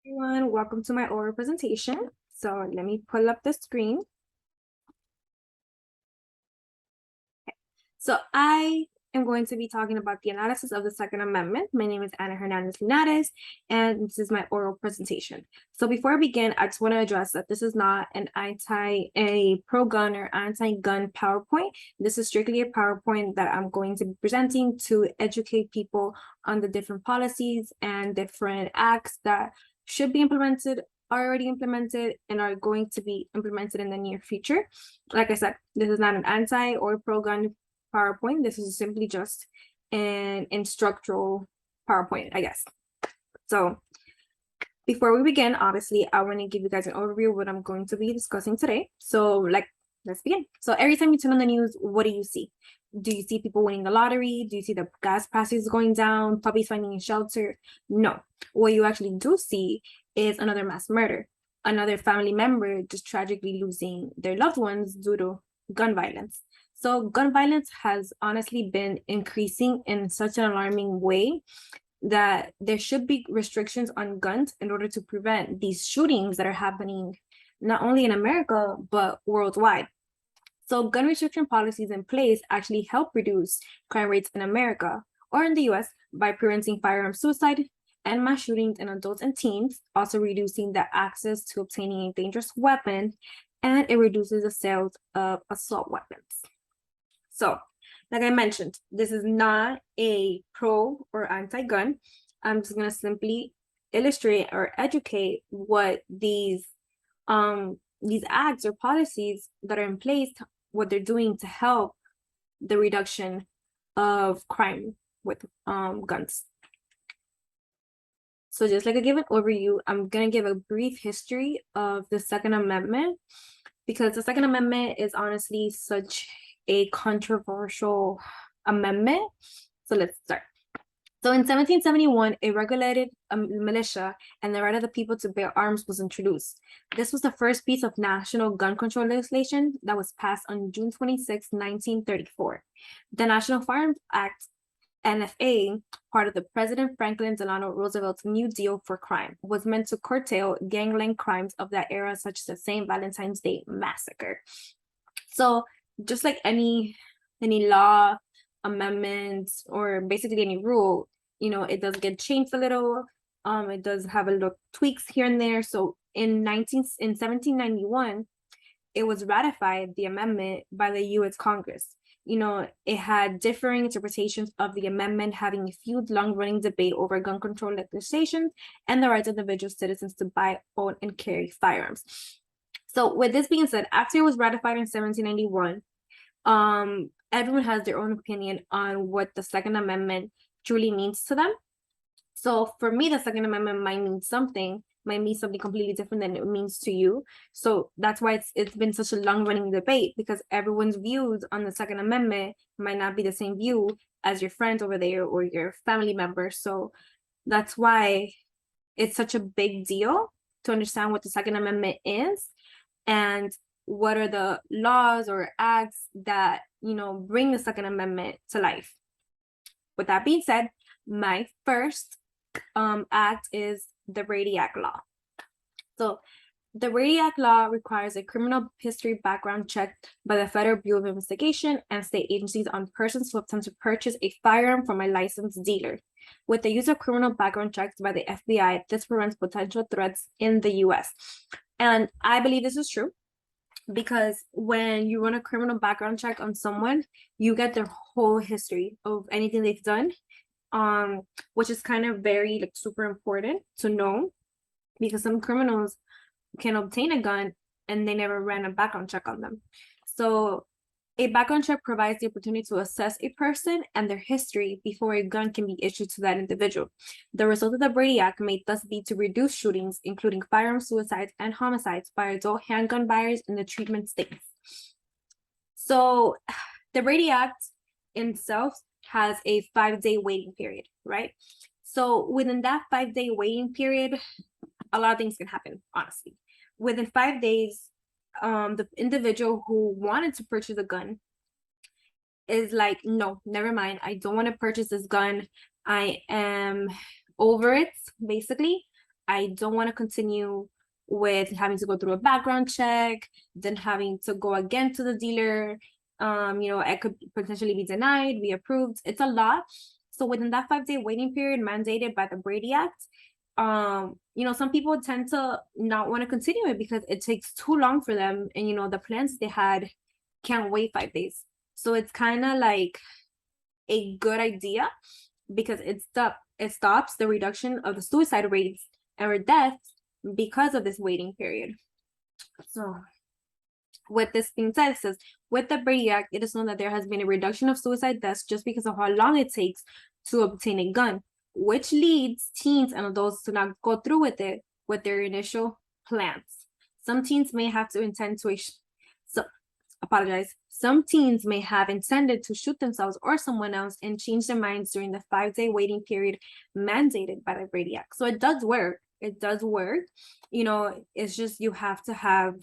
Everyone, welcome to my oral presentation. So let me pull up the screen. So I am going to be talking about the analysis of the Second Amendment. My name is Ana Hernandez Linares, and this is my oral presentation. So before I begin, I just want to address that this is not an pro-gun or anti-gun PowerPoint. This is strictly a PowerPoint that I'm going to be presenting to educate people on the different policies and different acts that should be implemented, already implemented, and are going to be implemented in the near future. Like I said, this is not an anti or pro-gun PowerPoint. This is simply just an instructional PowerPoint, I guess. So before we begin, obviously, I want to give you guys an overview of what I'm going to be discussing today. So let's begin. So every time you turn on the news, what do you see? Do you see people winning the lottery? Do you see the gas prices going down, puppies finding shelter? No. What you actually do see is another mass murder, another family member just tragically losing their loved ones due to gun violence. So gun violence has honestly been increasing in such an alarming way that there should be restrictions on guns in order to prevent these shootings that are happening not only in America, but worldwide. So gun restriction policies in place actually help reduce crime rates in America or in the US by preventing firearm suicide and mass shootings in adults and teens, also reducing the access to obtaining a dangerous weapon, and it reduces the sales of assault weapons. So, like I mentioned, this is not a pro or anti-gun. I'm just going to simply illustrate or educate what these acts or policies that are in place, what they're doing to help the reduction of crime with guns. So just like I give an overview, I'm going to give a brief history of the Second Amendment, because the Second Amendment is honestly such a controversial amendment. So let's start. So in 1771, a regulated militia and the right of the people to bear arms was introduced. This was the first piece of national gun control legislation that was passed on June 26, 1934. The National Firearms Act, NFA, part of the President Franklin Delano Roosevelt's New Deal for Crime, was meant to curtail gangland crimes of that era, such as the St. Valentine's Day Massacre. So just like any law, amendments, or basically any rule, it does get changed a little. It does have a little tweaks here and there. So in 1791, it was ratified, the amendment, by the U.S. Congress. It had differing interpretations of the amendment, having a feud, long-running debate over gun control legislation and the rights of individual citizens to buy, own, and carry firearms. So with this being said, after it was ratified in 1791, everyone has their own opinion on what the Second Amendment truly means to them. So for me, the Second Amendment might mean something completely different than it means to you. So that's why it's been such a long-running debate, because everyone's views on the Second Amendment might not be the same view as your friends over there or your family members. So that's why it's such a big deal to understand what the Second Amendment is and what are the laws or acts that, bring the Second Amendment to life. With that being said, my first act is the Brady Act law. So the Brady Act law requires a criminal history background check by the Federal Bureau of Investigation and state agencies on persons who attempt to purchase a firearm from a licensed dealer. With the use of criminal background checks by the FBI, this prevents potential threats in the US. And I believe this is true, because when you run a criminal background check on someone, you get their whole history of anything they've done, which is kind of very super important to know, because some criminals can obtain a gun and they never ran a background check on them. So a background check provides the opportunity to assess a person and their history before a gun can be issued to that individual. The result of the Brady Act may thus be to reduce shootings, including firearm suicides and homicides, by adult handgun buyers in the treatment states. So the Brady Act itself has a 5-day waiting period, right? So within that 5-day waiting period, a lot of things can happen, honestly. Within 5 days, the individual who wanted to purchase a gun is like, no, never mind. I don't want to purchase this gun. I am over it, basically. I don't want to continue with having to go through a background check, then having to go again to the dealer. I could potentially be denied, be approved. It's a lot. So within that 5-day waiting period mandated by the Brady Act, some people tend to not want to continue it because it takes too long for them. And, the plans they had can't wait 5 days. So it's kind of like a good idea because it stops the reduction of the suicide rates or deaths because of this waiting period. So with this being said, it says, with the Brady Act, it is known that there has been a reduction of suicide deaths just because of how long it takes to obtain a gun, which leads teens and adults to not go through with it with their initial plans. Some teens may have to Some teens may have intended to shoot themselves or someone else and change their minds during the 5-day waiting period mandated by the Brady Act. So it does work. It does work. It's just you have to have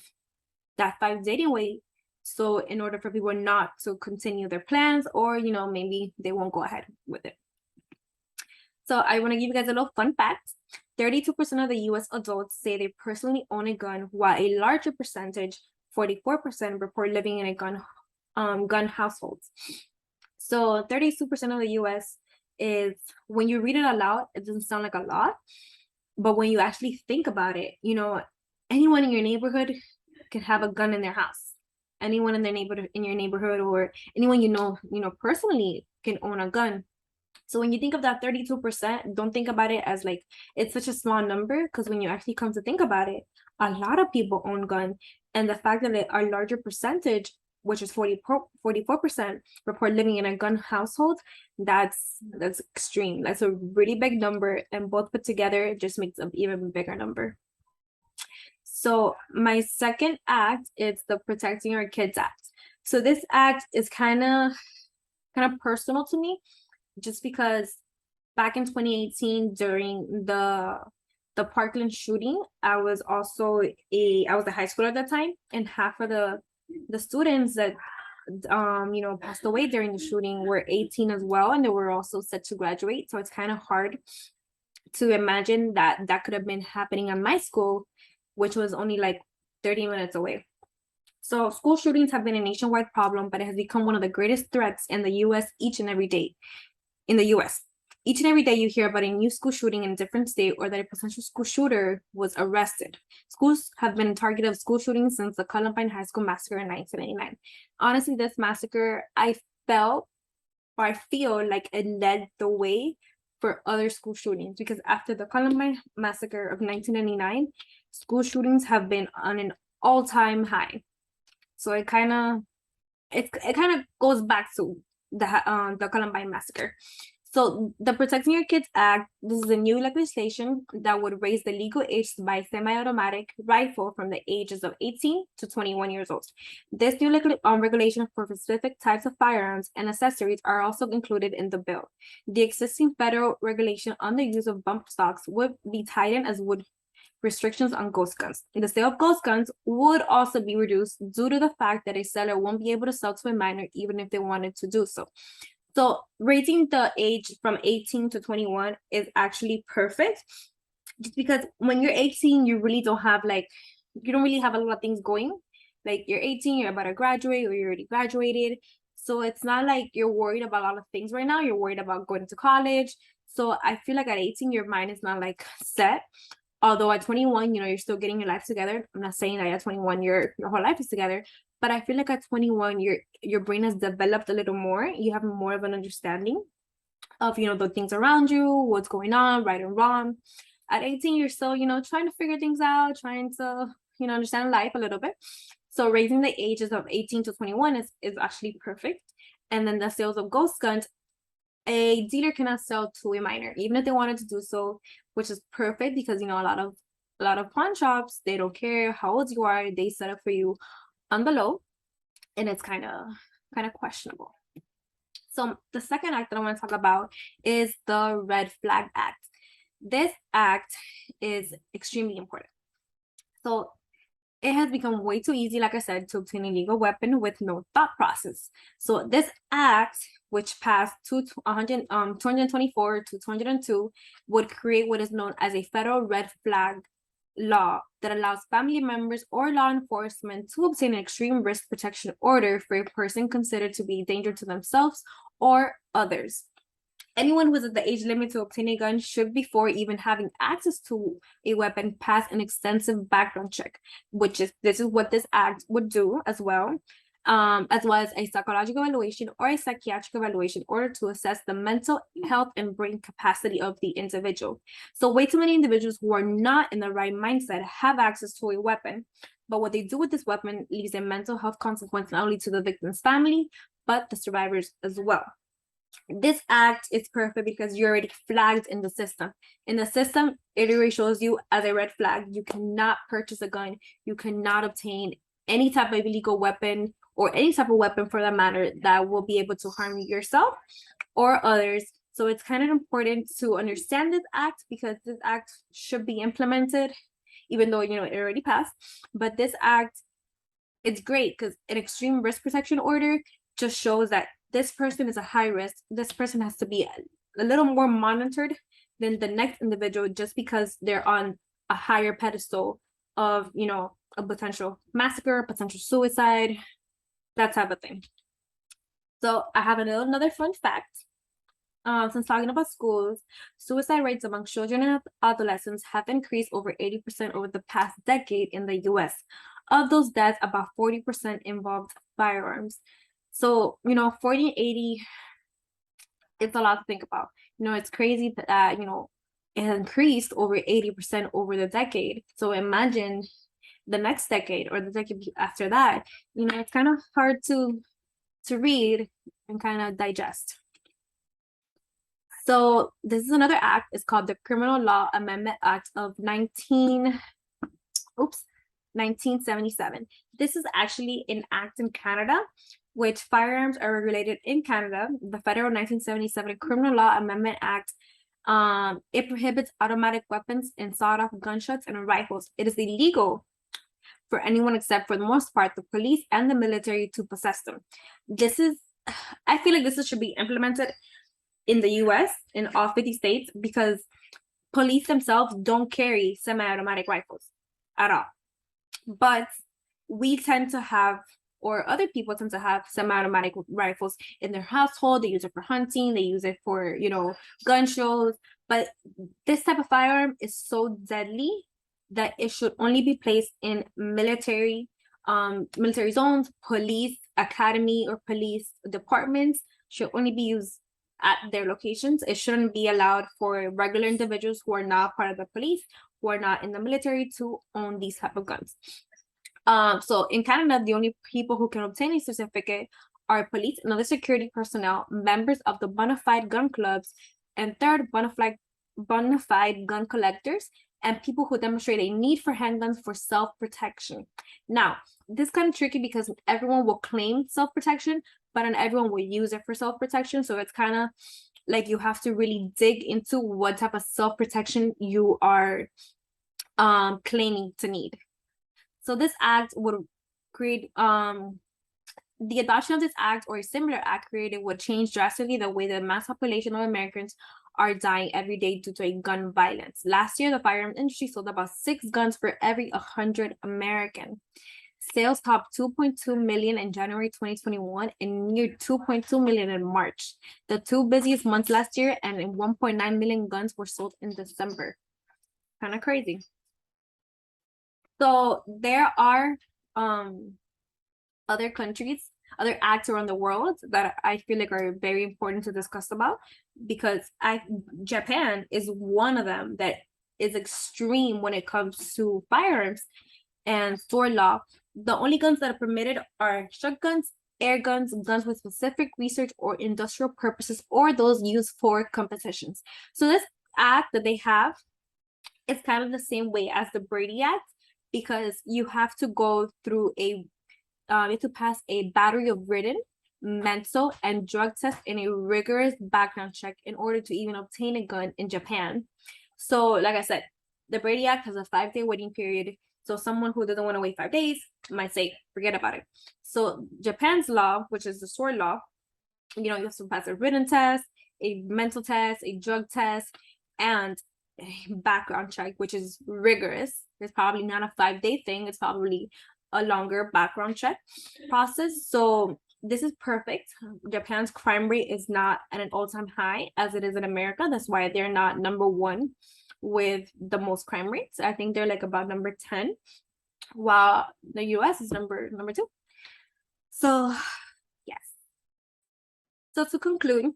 that 5-day wait. So in order for people not to continue their plans, or maybe they won't go ahead with it. So I want to give you guys a little fun fact. 32% of the US adults say they personally own a gun, while a larger percentage, 44%, report living in a gun households. So 32% of the US is, when you read it aloud, it doesn't sound like a lot. But when you actually think about it, anyone in your neighborhood can have a gun in their house. Anyone in your neighborhood, or anyone personally can own a gun. So when you think of that 32%, don't think about it as like it's such a small number, because when you actually come to think about it, a lot of people own guns. And the fact that a larger percentage, which is 44%, report living in a gun household, that's extreme. That's a really big number, and both put together it just makes an even bigger number. So my second act is the Protecting Our Kids Act. So this act is kind of personal to me, just because back in 2018 during the Parkland shooting, I was a high schooler at that time, and half of the students that passed away during the shooting were 18 as well, and they were also set to graduate. So it's kind of hard to imagine that could have been happening at my school, which was only like 30 minutes away. So school shootings have been a nationwide problem, but it has become one of the greatest threats in the US each and every day. In the US, each and every day you hear about a new school shooting in a different state, or that a potential school shooter was arrested. Schools have been a target of school shootings since the Columbine High School massacre in 1999. Honestly, this massacre, I feel like it led the way for other school shootings, because after the Columbine massacre of 1999, school shootings have been on an all-time high. So it kind of goes back to the Columbine massacre. So the Protecting Your Kids Act, this is a new legislation that would raise the legal age to buy semi-automatic rifle from the ages of 18 to 21 years old. This new regulation for specific types of firearms and accessories are also included in the bill. The existing federal regulation on the use of bump stocks would be tightened, as would restrictions on ghost guns. The sale of ghost guns would also be reduced due to the fact that a seller won't be able to sell to a minor even if they wanted to do so. So raising the age from 18 to 21 is actually perfect, just because when you're 18, you really don't have you don't really have a lot of things going. Like you're 18, you're about to graduate, or you already graduated. So it's not like you're worried about a lot of things right now. You're worried about going to college. So I feel like at 18, your mind is not like set. Although at 21, you're still getting your life together. I'm not saying that at 21, your whole life is together. But I feel like at 21, your brain has developed a little more. You have more of an understanding of, the things around you, what's going on, right and wrong. At 18, you're still, trying to figure things out, trying to, understand life a little bit. So raising the ages of 18 to 21 is actually perfect. And then the sales of ghost guns, a dealer cannot sell to a minor, even if they wanted to do so, which is perfect because, a lot of pawn shops, they don't care how old you are. They set up for you on the low, and it's kind of questionable. So the second act that I want to talk about is the Red Flag Act. This act is extremely important. So it has become way too easy, like I said, to obtain a legal weapon with no thought process. So this act, which passed 224 to 202, would create what is known as a federal red flag law that allows family members or law enforcement to obtain an extreme risk protection order for a person considered to be a danger to themselves or others. Anyone who is at the age limit to obtain a gun should, before even having access to a weapon, pass an extensive background check, this is what this act would do as well as a psychological evaluation or a psychiatric evaluation in order to assess the mental health and brain capacity of the individual. So way too many individuals who are not in the right mindset have access to a weapon, but what they do with this weapon leaves a mental health consequence not only to the victim's family, but the survivors as well. This act is perfect because you're already flagged in the system. In the system, it already shows you as a red flag. You cannot purchase a gun. You cannot obtain any type of illegal weapon or any type of weapon for that matter that will be able to harm yourself or others. So it's kind of important to understand this act because this act should be implemented, even though, you know, it already passed. But this act, it's great because an extreme risk protection order just shows that this person is a high risk. This person has to be a little more monitored than the next individual just because they're on a higher pedestal of, you know, a potential massacre, potential suicide, that type of thing. So I have another fun fact. Since talking about schools, suicide rates among children and adolescents have increased over 80% over the past decade in the US. Of those deaths, about 40% involved firearms. So, you know, 40 and 80, it's a lot to think about. You know, it's crazy that, you know, it has increased over 80% over the decade. So imagine the next decade or the decade after that. You know, it's kind of hard to read and kind of digest. So this is another act. It's called the Criminal Law Amendment Act of 1977. This is actually an act in Canada, which firearms are regulated in Canada. The federal 1977 Criminal Law Amendment Act, it prohibits automatic weapons and sawed-off gunshots and rifles. It is illegal for anyone except, for the most part, the police and the military to possess them. I feel like this should be implemented in the US, in all 50 states, because police themselves don't carry semi-automatic rifles at all. But we tend to have, or other people tend to have semi-automatic rifles in their household. They use it for hunting, they use it for, you know, gun shows. But this type of firearm is so deadly that it should only be placed in military zones, police academy or police departments should only be used at their locations. It shouldn't be allowed for regular individuals who are not part of the police, who are not in the military, to own these type of guns. So in Canada, the only people who can obtain a certificate are police and other security personnel, members of the bona fide gun clubs, and third, bona fide gun collectors, and people who demonstrate a need for handguns for self-protection. Now, this is kind of tricky because everyone will claim self-protection, but not everyone will use it for self-protection. So it's kind of like you have to really dig into what type of self-protection you are claiming to need. So this act would create, the adoption of this act or a similar act created would change drastically the way the mass population of Americans are dying every day due to a gun violence. Last year, the firearms industry sold about 6 guns for every 100 Americans. Sales topped 2.2 million in January 2021 and near 2.2 million in March, the 2 busiest months last year, and 1.9 million guns were sold in December. Kind of crazy. So there are other countries, other acts around the world that I feel like are very important to discuss about, because Japan is one of them that is extreme when it comes to firearms and sword law. The only guns that are permitted are shotguns, air guns, guns with specific research or industrial purposes, or those used for competitions. So this act that they have is kind of the same way as the Brady Act, because you have to go through you have to pass a battery of written, mental, and drug tests in a rigorous background check in order to even obtain a gun in Japan. So, like I said, the Brady Act has a 5-day waiting period. So someone who doesn't want to wait 5 days might say, forget about it. So Japan's law, which is the sword law, you have to pass a written test, a mental test, a drug test, and a background check, which is rigorous. It's probably not a 5-day thing. It's probably a longer background check process. So this is perfect. Japan's crime rate is not at an all-time high as it is in America. That's why they're not number 1 with the most crime rates. I think they're like about number 10, while the US is number 2. So yes. So to conclude,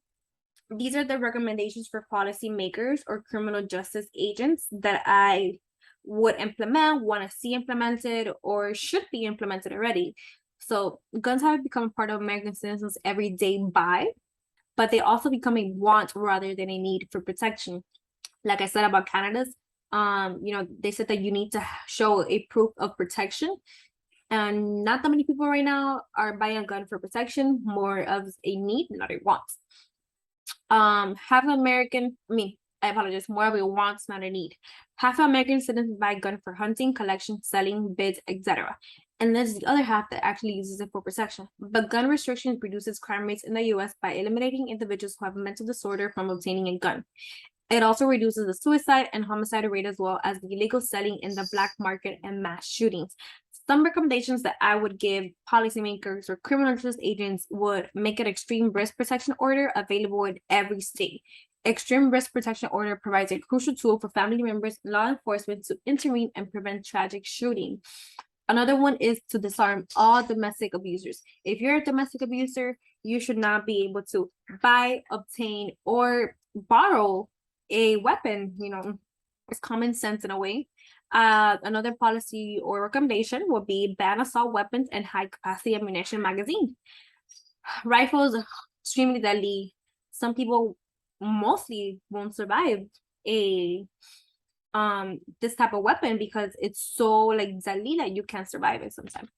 these are the recommendations for policymakers or criminal justice agents that I would implement, want to see implemented, or should be implemented already. So guns have become part of American citizens' everyday buy, but they also become a want rather than a need for protection. Like I said about Canada's, they said that you need to show a proof of protection. And not that many people right now are buying a gun for protection, more of a need, not a want. Half American, I apologize, more of a want, not a need. Half American citizens buy a gun for hunting, collection, selling, bids, etc. And there's the other half that actually uses it for protection. But gun restrictions reduces crime rates in the US by eliminating individuals who have mental disorder from obtaining a gun. It also reduces the suicide and homicide rate as well as the illegal selling in the black market and mass shootings. Some recommendations that I would give policymakers or criminal justice agents would make an extreme risk protection order available in every state. Extreme risk protection order provides a crucial tool for family members and law enforcement to intervene and prevent tragic shooting. Another one is to disarm all domestic abusers. If you're a domestic abuser, you should not be able to buy, obtain, or borrow a weapon. It's common sense in a way. Another policy or recommendation would be ban assault weapons and high capacity ammunition magazines. Rifles are extremely deadly. Some people mostly won't survive this type of weapon because it's so like deadly that you can't survive it sometimes.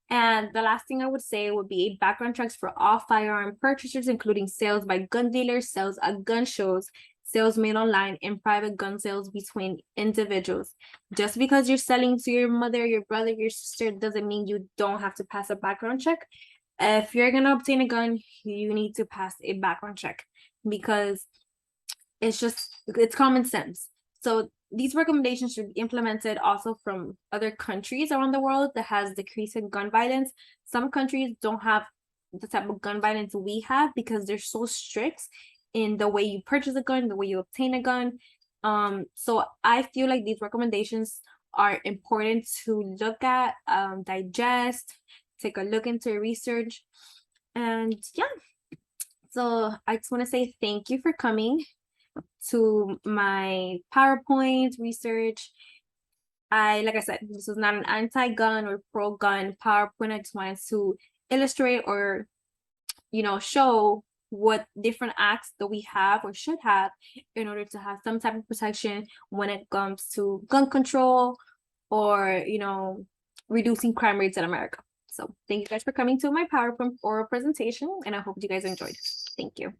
And the last thing I would say would be background checks for all firearm purchasers, including sales by gun dealers, sales at gun shows, sales made online, and private gun sales between individuals. Just because you're selling to your mother, your brother, your sister, doesn't mean you don't have to pass a background check. If you're going to obtain a gun, you need to pass a background check because it's common sense. So these recommendations should be implemented also from other countries around the world that has decreased in gun violence. Some countries don't have the type of gun violence we have because they're so strict in the way you purchase a gun, the way you obtain a gun. So I feel like these recommendations are important to look at, digest, take a look into research. And yeah, so I just want to say thank you for coming to my PowerPoint research. Like I said, this is not an anti-gun or pro-gun PowerPoint. I just wanted to illustrate or, show what different acts that we have or should have in order to have some type of protection when it comes to gun control or, reducing crime rates in America. So thank you guys for coming to my PowerPoint oral presentation, and I hope you guys enjoyed. Thank you.